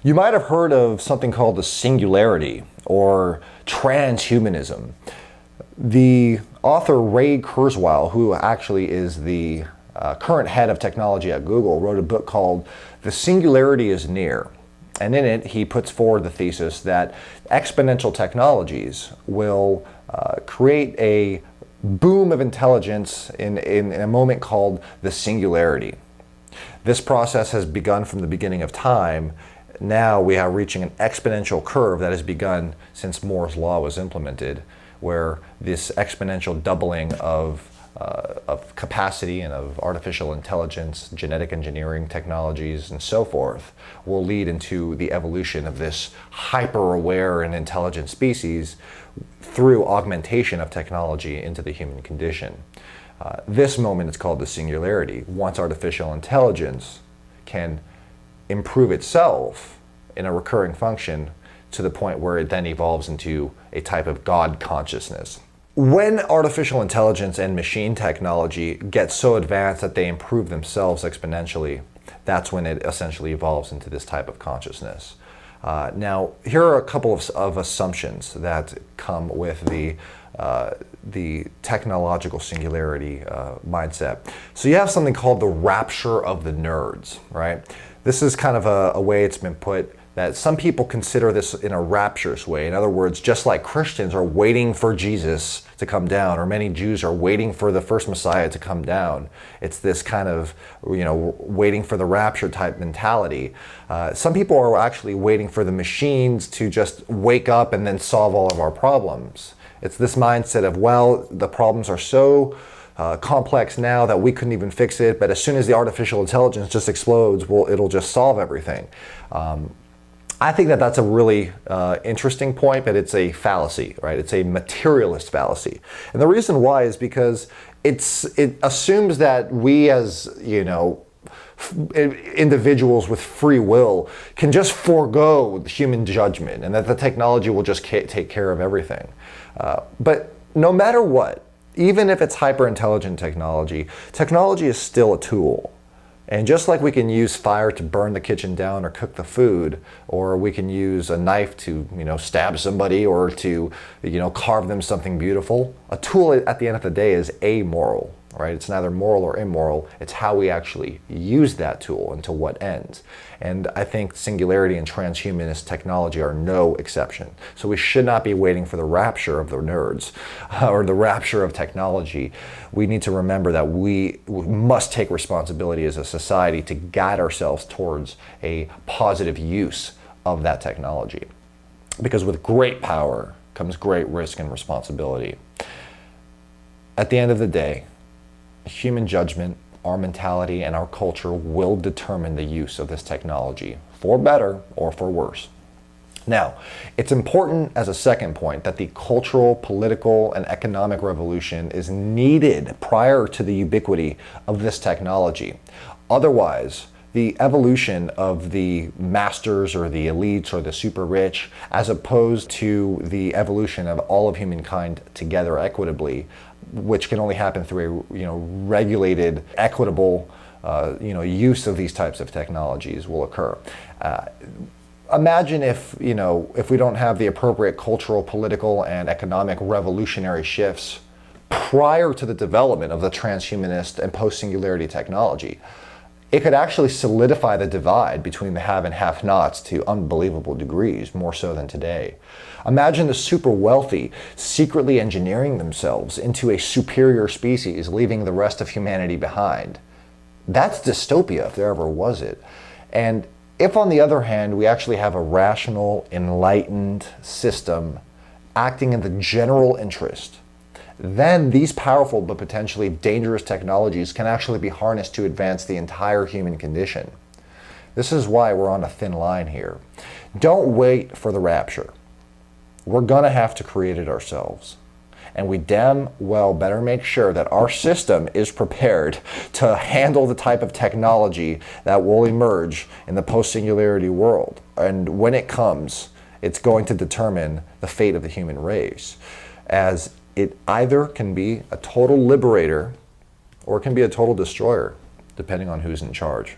You might have heard of something called the Singularity or Transhumanism. The author Ray Kurzweil, who actually is the current head of technology at Google, wrote a book called The Singularity is Near. And in it, he puts forward the thesis that exponential technologies will create a boom of intelligence in a moment called the singularity. This process has begun from the beginning of time. Now we are reaching an exponential curve that has begun since Moore's law was implemented, where this exponential doubling of capacity and of artificial intelligence, genetic engineering technologies, and so forth will lead into the evolution of this hyper-aware and intelligent species through augmentation of technology into the human condition. This moment is called the singularity. Once artificial intelligence can improve itself in a recurring function to the point where it then evolves into a type of God consciousness. When artificial intelligence and machine technology get so advanced that they improve themselves exponentially, that's when it essentially evolves into this type of consciousness. Now, here are a couple of assumptions that come with the technological singularity mindset. So you have something called the rapture of the nerds, right? This is kind of a way it's been put that some people consider this in a rapturous way. In other words, just like Christians are waiting for Jesus to come down, or many Jews are waiting for the first Messiah to come down. It's this kind of, waiting for the rapture type mentality. Some people are actually waiting for the machines to just wake up and then solve all of our problems. It's this mindset of, well, the problems are so complex now that we couldn't even fix it, but as soon as the artificial intelligence just explodes, well, it'll just solve everything. I think that that's a really interesting point, but it's a fallacy, right? It's a materialist fallacy. And the reason why is because it assumes that we as, individuals with free will can just forego human judgment and that the technology will just take care of everything. But no matter what, even if it's hyper-intelligent technology, technology is still a tool. And just like we can use fire to burn the kitchen down or cook the food, or we can use a knife to, stab somebody or to, carve them something beautiful, a tool at the end of the day is amoral, right? It's neither moral or immoral. It's how we actually use that tool and to what ends. And I think singularity and transhumanist technology are no exception. So we should not be waiting for the rapture of the nerds or the rapture of technology. We need to remember that we must take responsibility as a society to guide ourselves towards a positive use of that technology. Because with great power comes great risk and responsibility. At the end of the day, human judgment, our mentality, and our culture will determine the use of this technology, for better or for worse. Now, it's important as a second point that the cultural, political, and economic revolution is needed prior to the ubiquity of this technology. Otherwise, the evolution of the masters or the elites or the super rich, as opposed to the evolution of all of humankind together equitably, which can only happen through a regulated, equitable use of these types of technologies, will occur. Imagine if we don't have the appropriate cultural, political, and economic revolutionary shifts prior to the development of the transhumanist and post-singularity technology. It could actually solidify the divide between the have and have-nots to unbelievable degrees, more so than today. Imagine the super wealthy secretly engineering themselves into a superior species, leaving the rest of humanity behind. That's dystopia, if there ever was it. And if, on the other hand, we actually have a rational, enlightened system acting in the general interest, then these powerful but potentially dangerous technologies can actually be harnessed to advance the entire human condition. This is why we're on a thin line here. Don't wait for the rapture. We're gonna have to create it ourselves. And we damn well better make sure that our system is prepared to handle the type of technology that will emerge in the post-singularity world. And when it comes, it's going to determine the fate of the human race, as it either can be a total liberator or it can be a total destroyer, depending on who's in charge.